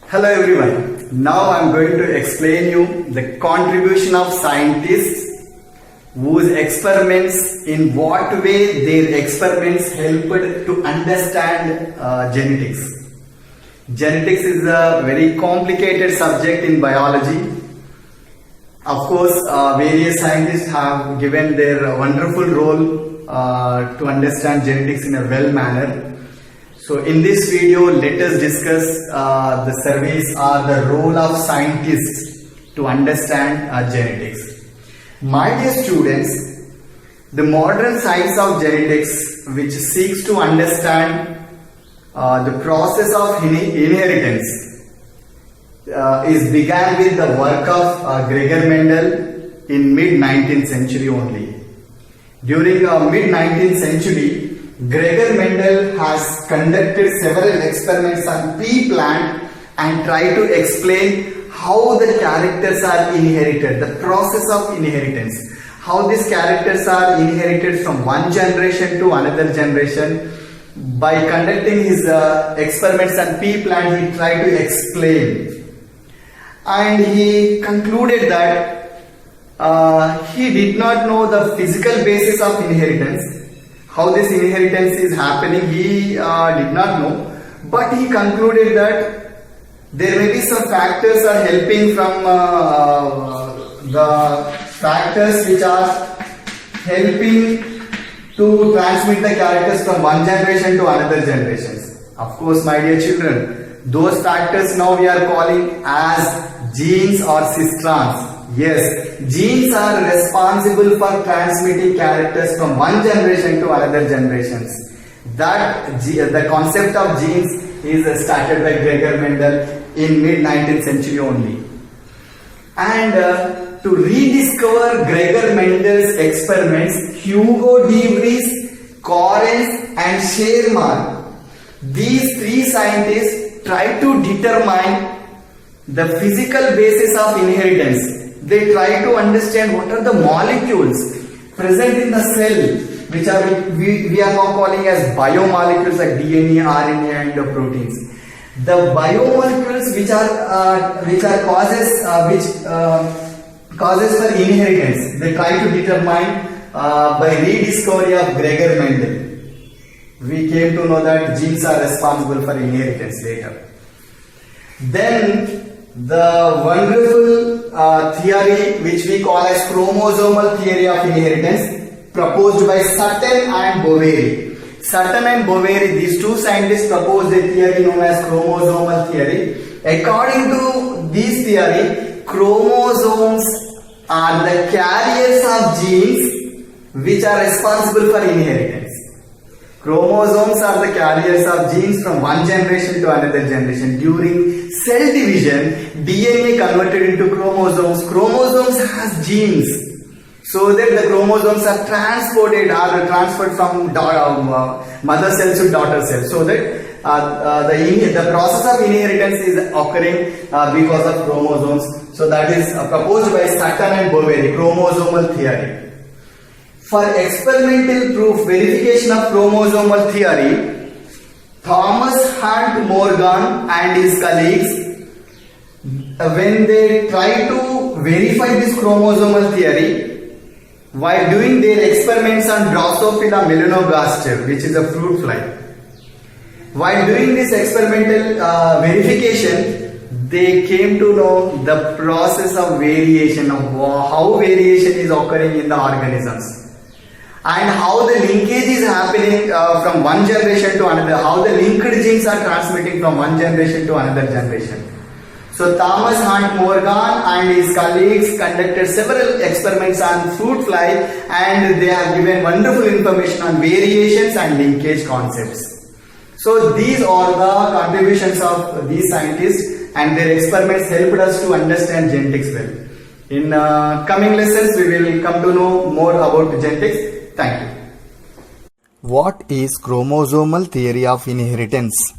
Hello everyone. Now I am going to explain you the contribution of scientists whose experiments, in what way their experiments helped to understand genetics. Genetics is a very complicated subject in biology. Of course, various scientists have given their wonderful role to understand genetics in a well manner. So in this video, let us discuss the surveys or the role of scientists to understand genetics. My dear students, the modern science of genetics, which seeks to understand the process of inheritance, is began with the work of Gregor Mendel in mid-19th century only. During mid-19th century, Gregor Mendel has conducted several experiments on pea plant and tried to explain how the characters are inherited, the process of inheritance, how these characters are inherited from one generation to another generation. By conducting his experiments on pea plant, he tried to explain, and he concluded that he did not know the physical basis of inheritance. How this inheritance is happening, he did not know, but he concluded that there may be some factors are helping from the factors which are helping to transmit the characters from one generation to another generations. Of course, my dear children, those factors now we are calling as genes or cistrons. Yes, genes are responsible for transmitting characters from one generation to another generations. The concept of genes is started by Gregor Mendel in mid-19th century only. And to rediscover Gregor Mendel's experiments, Hugo de Vries, Correns and Schermer, these three scientists tried to determine the physical basis of inheritance. They try to understand what are the molecules present in the cell, which are we are now calling as biomolecules like DNA, RNA, and proteins. The biomolecules which causes for inheritance, they try to determine by rediscovery of Gregor Mendel. We came to know that genes are responsible for inheritance later. Then the wonderful theory which we call as chromosomal theory of inheritance, proposed by Sutton and Boveri. Sutton and Boveri, these two scientists proposed a theory known as chromosomal theory. According to this theory, chromosomes are the carriers of genes which are responsible for inheritance. Chromosomes are the carriers of genes from one generation to another generation. During cell division, DNA converted into chromosomes. Chromosomes has genes, so that the chromosomes are transported or transferred from mother cells to daughter cells, so that the process of inheritance is occurring because of chromosomes. So that is proposed by Sutton and Boveri, chromosomal theory. For experimental proof, verification of chromosomal theory, Thomas Hunt Morgan and his colleagues, when they tried to verify this chromosomal theory, while doing their experiments on Drosophila melanogaster, which is a fruit fly, while doing this experimental verification, they came to know the process of variation, of how variation is occurring in the organisms, and how the linkage is happening from one generation to another, how the linked genes are transmitting from one generation to another generation. So Thomas Hunt Morgan and his colleagues conducted several experiments on fruit fly, and they have given wonderful information on variations and linkage concepts. So these are the contributions of these scientists, and their experiments helped us to understand genetics well. In coming lessons, we will come to know more about genetics. Thank you. What is chromosomal theory of inheritance?